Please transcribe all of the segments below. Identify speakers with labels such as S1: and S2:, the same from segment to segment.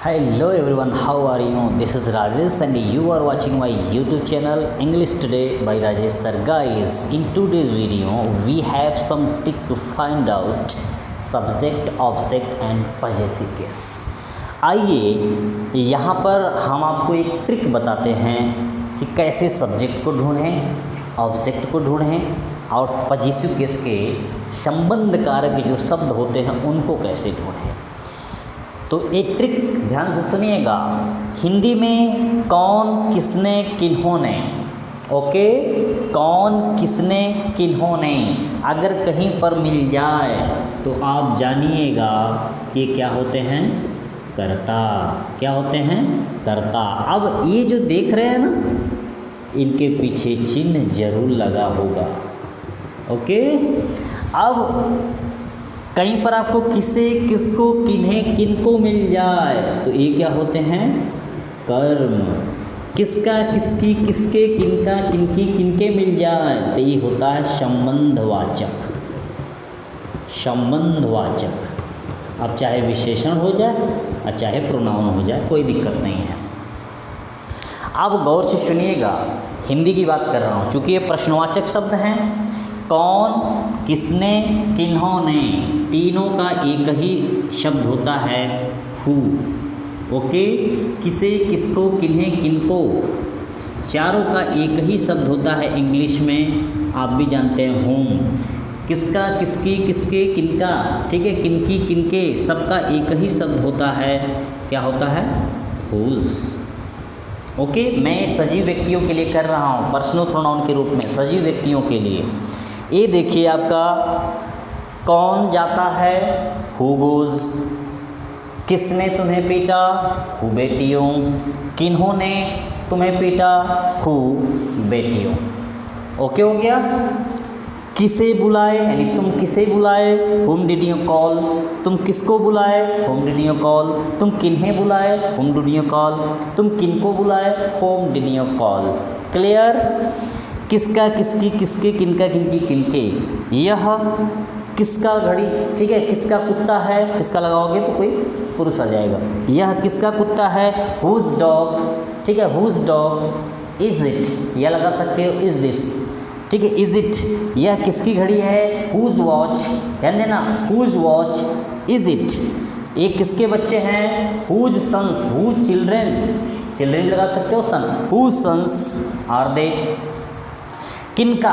S1: Hello everyone, how are you? This is Rajesh and you are watching my YouTube channel English Today by Rajesh Sir. Guys, in today's video we have some trick to find out subject, object and possessive case. आइए यहाँ पर हम आपको एक trick बताते हैं कि कैसे सब्जेक्ट को ढूंढें, ऑब्जेक्ट को ढूंढें और पॉजिटिव केस के संबंध कारक जो शब्द होते हैं उनको कैसे ढूंढें। तो एक ट्रिक ध्यान से सुनिएगा। हिंदी में कौन, किसने, किन्होंने, ओके, कौन, किसने, किन्होंने अगर कहीं पर मिल जाए तो आप जानिएगा ये क्या होते हैं, कर्ता। क्या होते हैं, कर्ता। अब ये जो देख रहे हैं ना, इनके पीछे चिन्ह जरूर लगा होगा, ओके। अब कहीं पर आपको किसे, किसको, किन्हें, किनको मिल जाए तो ये क्या होते हैं, कर्म। किसका, किसकी, किसके, किनका, किनकी, किनके मिल जाए तो ये होता है संबंधवाचक। संबंधवाचक। अब चाहे विशेषण हो जाए और चाहे प्रोनाउन हो जाए, कोई दिक्कत नहीं है। अब गौर से सुनिएगा, हिंदी की बात कर रहा हूँ चूँकि ये प्रश्नवाचक शब्द हैं। कौन, किसने, किन्होंने, तीनों का एक ही शब्द होता है हु, ओके। किसे, किसको, किन्हें, किनको, चारों का एक ही शब्द होता है इंग्लिश में, आप भी जानते हैं, होम। किसका, किसकी, किसके, किनका, ठीक है, किनकी, किनके, सबका एक ही शब्द होता है, क्या होता है, हुज, ओके। मैं सजीव व्यक्तियों के लिए कर रहा हूँ, पर्सनल प्रोनाउन के रूप में सजीव व्यक्तियों के लिए। ये देखिए आपका कौन जाता है, हु गोज। किसने तुम्हें पीटा, हु बेटियों। किन्होंने तुम्हें पीटा, हु बेटियों, ओके हो गया। किसे बुलाए, यानी तुम किसे बुलाए, हुम डिड यू कॉल। तुम किसको बुलाए, हुम डिड यू कॉल। तुम किन्हें बुलाए, हुम डिड यू कॉल। तुम किनको बुलाए, हुम डिड यू कॉल। क्लियर। किसका, किसकी, किसके, किनका, किनकी, किनके। यह किसका घड़ी, ठीक है, किसका कुत्ता है, किसका लगाओगे तो कोई पुरुष आ जाएगा। यह किसका कुत्ता है, हुज डॉग, ठीक है, हुज डॉग। इज इट, यह लगा सकते हो, इज दिस, ठीक है, इज इट। यह किसकी घड़ी है, हुज वॉच, ध्यान देना, हुज वॉच, इज इट। ये किसके बच्चे हैं, whose sons, whose children, children लगा सकते हो, son, whose sons are they. किनका,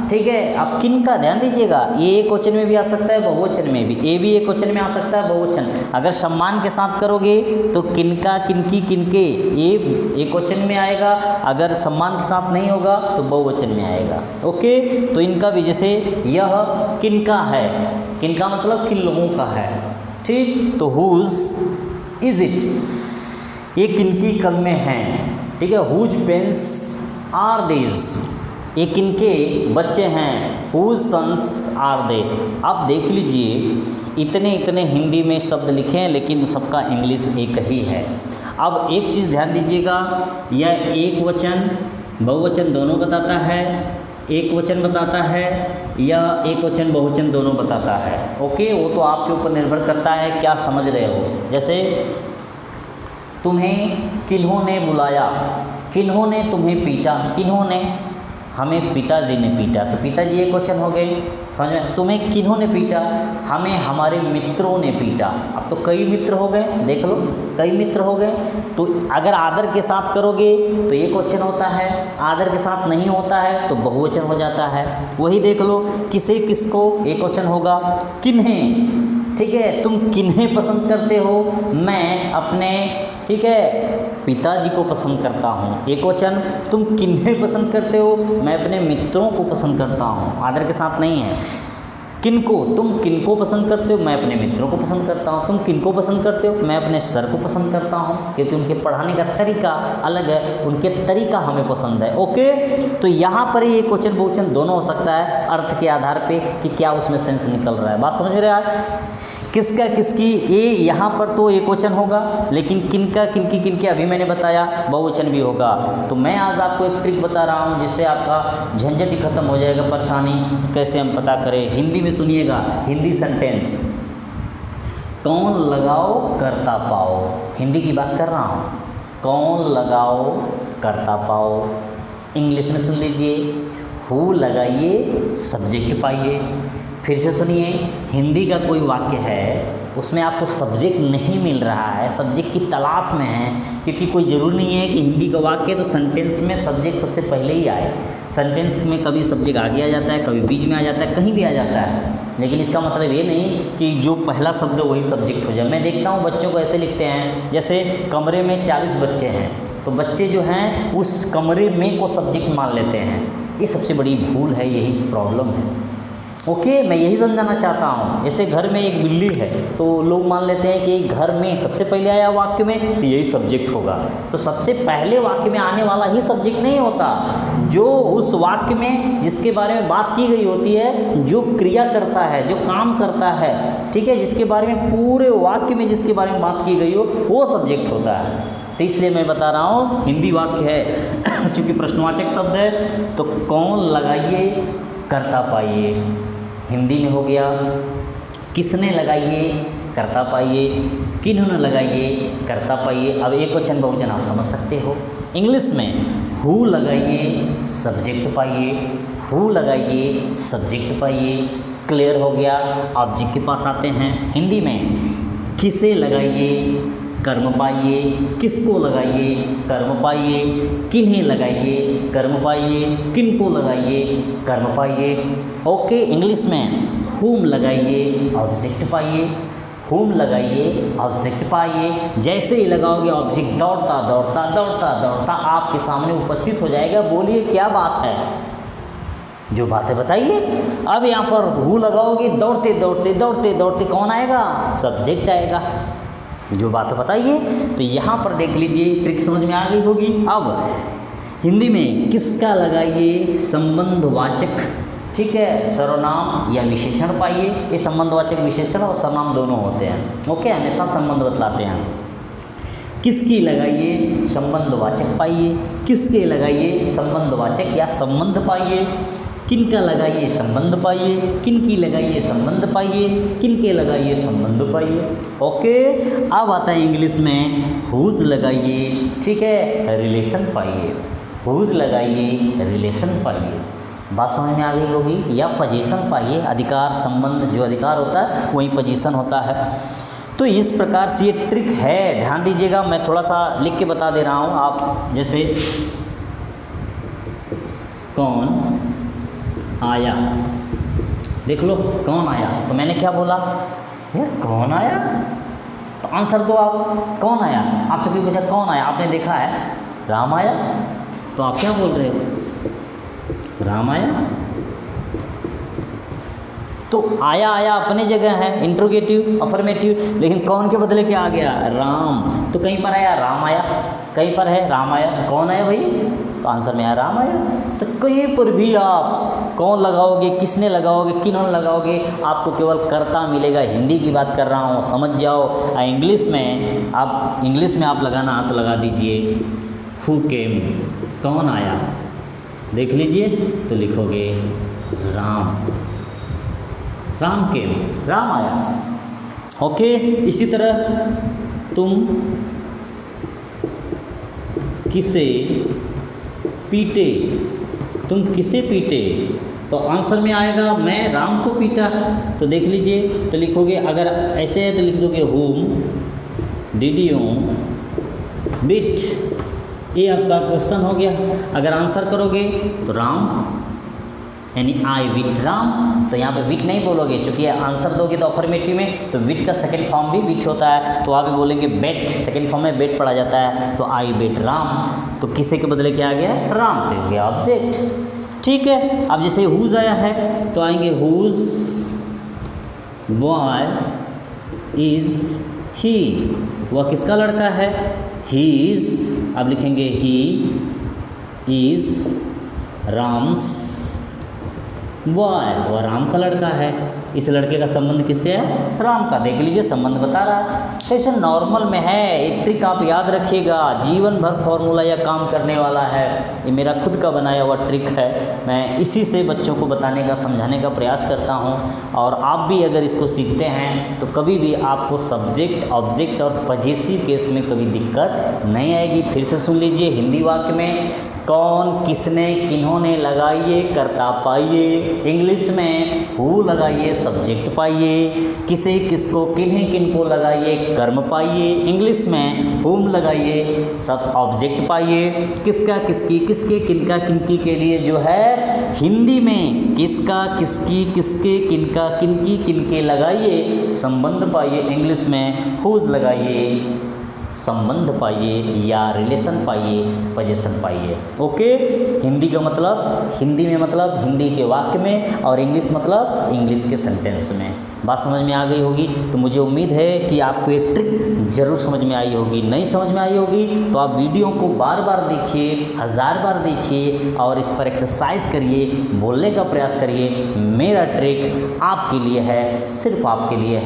S1: ठीक है। अब किनका ध्यान दीजिएगा, ये एक क्वेश्चन में भी आ सकता है, बहुवचन में भी। ये भी एक क्वेश्चन में आ सकता है, बहुवचन। अगर सम्मान के साथ करोगे तो किनका, किनकी, किनके, ये एक क्वेश्चन में आएगा। अगर सम्मान के साथ नहीं होगा तो बहुवचन में आएगा, ओके। तो इनका भी, जैसे यह किनका है, किनका मतलब किन लोगों का है, ठीक। तो हुज इज इट, ये किनकी कलमें हैं, ठीक है। हुज पेन्स आर दीज, ये किनके बच्चे हैं, हुज सन्स आर दे। अब देख लीजिए, इतने इतने हिंदी में शब्द लिखे हैं लेकिन सबका इंग्लिश एक ही है। अब एक चीज़ ध्यान दीजिएगा, यह एक वचन, बहुवचन दोनों बताता है, एक वचन बताता है, या एक वचन बहुवचन दोनों बताता है, ओके। वो तो आपके ऊपर निर्भर करता है क्या समझ रहे हो। जैसे तुम्हें किन्होंने बुलाया, किन्होंने तुम्हें पीटा, किन्होंने, हमें पिताजी ने पीटा, तो पिताजी एक क्वेश्चन हो गए, समझ में। तुम्हें किन्होंने पीटा, हमें हमारे मित्रों ने पीटा। अब तो कई मित्र हो गए, देख लो, कई मित्र हो गए। तो अगर आदर के साथ करोगे तो ये क्वेश्चन होता है, आदर के साथ नहीं होता है तो बहुवचन हो जाता है। वही देख लो, किसे, किसको, एक क्वेश्चन होगा। किन्हें, ठीक है, तुम किन्हें पसंद करते हो, मैं अपने, ठीक है, पिताजी को पसंद करता हूँ, एक वचन। तुम किन्हें पसंद करते हो, मैं अपने मित्रों को पसंद करता हूँ, आदर के साथ नहीं है। किनको, तुम किनको पसंद करते हो, मैं अपने मित्रों को पसंद करता हूँ। तुम किनको पसंद करते हो, मैं अपने सर को पसंद करता हूँ, क्योंकि उनके पढ़ाने का तरीका अलग है, उनके तरीका हमें पसंद है, ओके। तो यहाँ पर ये क्वेश्चन बहुवचन दोनों हो सकता है, अर्थ के आधार पे कि क्या उसमें सेंस निकल रहा है। बात समझ में आ रहा है। किसका, किसकी, ये यहाँ पर तो एक वचन होगा, लेकिन किनका, किनकी, किनके अभी मैंने बताया बहुवचन भी होगा। तो मैं आज आपको एक ट्रिक बता रहा हूँ जिससे आपका झंझट ही खत्म हो जाएगा, परेशानी कैसे हम पता करें। हिंदी में सुनिएगा, हिंदी सेंटेंस। कौन लगाओ करता पाओ, हिंदी की बात कर रहा हूँ। कौन लगाओ करता पाओ। इंग्लिश में सुन लीजिए, हु लगाइए सब्जेक्ट पाइए। फिर से सुनिए, हिंदी का कोई वाक्य है उसमें आपको सब्जेक्ट नहीं मिल रहा है, सब्जेक्ट की तलाश में है, क्योंकि कोई ज़रूरी नहीं है कि हिंदी का वाक्य तो सेंटेंस में सब्जेक्ट सबसे पहले ही आए। सेंटेंस में कभी सब्जेक्ट आगे आ जाता है, कभी बीच में आ जाता है, कहीं भी आ जाता है, लेकिन इसका मतलब ये नहीं कि जो पहला शब्द वही सब्जेक्ट हो जाए। मैं देखता हूँ बच्चों को ऐसे लिखते हैं, जैसे कमरे में 40 बच्चे हैं तो बच्चे जो हैं उस कमरे में को सब्जेक्ट मान लेते हैं। ये सबसे बड़ी भूल है, यही प्रॉब्लम है। ओके, मैं यही समझाना चाहता हूँ। जैसे घर में एक बिल्ली है तो लोग मान लेते हैं कि घर में सबसे पहले आया वाक्य में तो यही सब्जेक्ट होगा, तो सबसे पहले वाक्य में आने वाला ही सब्जेक्ट नहीं होता। जो उस वाक्य में जिसके बारे में बात की गई होती है, जो क्रिया करता है, जो काम करता है, ठीक है, जिसके बारे में पूरे वाक्य में जिसके बारे में बात की गई हो वो सब्जेक्ट होता है। तो इसलिए मैं बता रहा हूँ हिंदी वाक्य है चूँकि प्रश्नवाचक शब्द है तो कौन लगाइए करता पाइए। हिंदी में हो गया किसने लगाइए करता पाइए, किन्होंने लगाइए करता पाइए। अब एक क्वेश्चन बहुवचन आप समझ सकते हो। इंग्लिश में हु लगाइए सब्जेक्ट पाइए, हु लगाइए सब्जेक्ट पाइए, क्लियर हो गया। ऑब्जेक्ट के पास आते हैं। हिंदी में किसे लगाइए कर्म पाइए, किसको लगाइए कर्म पाइए, किन्हें लगाइए कर्म पाइए, किनको लगाइए कर्म पाइए। ओके, इंग्लिश में whom लगाइए ऑब्जेक्ट पाइए, whom लगाइए ऑब्जेक्ट पाइए। जैसे ही लगाओगे ऑब्जेक्ट दौड़ता दौड़ता दौड़ता दौड़ता आपके सामने उपस्थित हो जाएगा। बोलिए क्या बात है, जो बातें बताइए। अब यहाँ पर who लगाओगे, दौड़ते दौड़ते दौड़ते दौड़ते कौन आएगा, सब्जेक्ट आएगा। जो बात बताइए। तो यहाँ पर देख लीजिए, ट्रिक समझ में आ गई होगी। अब हिंदी में किसका लगाइए संबंधवाचक, ठीक है, सर्वनाम या विशेषण पाइए। ये संबंधवाचक विशेषण और सर्वनाम दोनों होते हैं। ओके, हमेशा संबंध बतलाते हैं। किसकी लगाइए संबंधवाचक पाइए, किसके लगाइए संबंधवाचक या संबंध पाइए, किनका लगाइए संबंध पाइए, किनकी लगाइए संबंध पाइए, किनके लगाइए संबंध पाइए। ओके, अब आता है इंग्लिश में हुज लगाइए, ठीक है, रिलेशन पाइए। हुज लगाइए रिलेशन पाइए। बात समझ में आ गई होगी। या पोजीशन पाइए, अधिकार संबंध, जो अधिकार होता है वही पोजीशन होता है। तो इस प्रकार से ये ट्रिक है, ध्यान दीजिएगा। मैं थोड़ा सा लिख के बता दे रहा हूँ। आप जैसे कौन आया, देख लो कौन आया, तो मैंने क्या बोला, यार कौन आया, तो आंसर दो आप, कौन आया। आपसे कोई पूछा कौन आया, आपने देखा है राम आया, तो आप क्या बोल रहे हो, राम आया। तो आया आया अपने जगह है, इंट्रोगेटिव अफर्मेटिव, लेकिन कौन के बदले क्या आ गया, राम। तो कहीं पर आया राम आया, कहीं पर है राम आया, तो कौन आया भाई, तो आंसर में आया राम आया। तो कहीं पर भी आप कौन लगाओगे, किसने लगाओगे, किन्होंने लगाओगे, आपको केवल कर्ता मिलेगा। हिंदी की बात कर रहा हूँ, समझ जाओ। इंग्लिश में आप लगाना तो लगा दीजिए हु केम, कौन आया, देख लीजिए, तो लिखोगे राम, राम केम, राम आया। ओके, इसी तरह तुम किसे पीटे, तुम किसे पीटे, तो आंसर में आएगा मैं राम को पीटा। तो देख लीजिए, तो लिखोगे, अगर ऐसे है तो लिख दोगे whom did you beat, ये आपका क्वेश्चन हो गया। अगर आंसर करोगे तो राम, यानी आई विट राम। तो यहाँ पे विट नहीं बोलोगे, चूँकि आंसर दोगे तो अफर्मेटिव में, तो विट का सेकंड फॉर्म भी विट होता है, तो आप भी बोलेंगे बेट, सेकंड फॉर्म में बेट पढ़ा जाता है। तो आई बेट राम, तो किसे के बदले क्या आ गया, राम, तो हो गया ऑब्जेक्ट। ठीक है, अब जैसे हुज आया है तो आएंगे हुज बॉय इज ही, वह किसका लड़का है, ही इज, अब लिखेंगे ही इज राम्स बॉय, वह राम का लड़का है। इस लड़के का संबंध किससे है? राम का। देख लीजिए संबंध बता रहा है। तो ऐसे नॉर्मल में है, एक ट्रिक आप याद रखिएगा, जीवन भर फॉर्मूला या काम करने वाला है। ये मेरा खुद का बनाया हुआ ट्रिक है, मैं इसी से बच्चों को बताने का, समझाने का प्रयास करता हूँ। और आप भी अगर इसको सीखते हैं तो कभी भी आपको सब्जेक्ट, ऑब्जेक्ट और पजेसिव केस में कभी दिक्कत नहीं आएगी। फिर से सुन लीजिए, हिंदी वाक्य में कौन, किसने, किन्होंने लगाइए कर्ता पाइए। इंग्लिश में हु लगाइए सब्जेक्ट पाइए। किसे, किसको, किन्हें, किनको लगाइए कर्म पाइए। इंग्लिश में हुम लगाइए सब ऑब्जेक्ट पाइए। किसका, किसकी, किसके, किनका, किनकी के लिए जो है हिंदी में किसका, किसकी, किसके, किनका, किनकी, किनके लगाइए संबंध पाइए। इंग्लिश में हुज लगाइए संबंध पाइए या रिलेशन पाइए, पोजीशन पाइए। ओके, हिंदी का मतलब, हिंदी में मतलब हिंदी के वाक्य में, और इंग्लिश मतलब इंग्लिश के सेंटेंस में। बात समझ में आ गई होगी। तो मुझे उम्मीद है कि आपको ये ट्रिक जरूर समझ में आई होगी। नहीं समझ में आई होगी तो आप वीडियो को बार बार देखिए, 1000 बार देखिए और इस पर एक्सरसाइज करिए, बोलने का प्रयास करिए। मेरा ट्रिक आपके लिए है, सिर्फ आपके लिए है।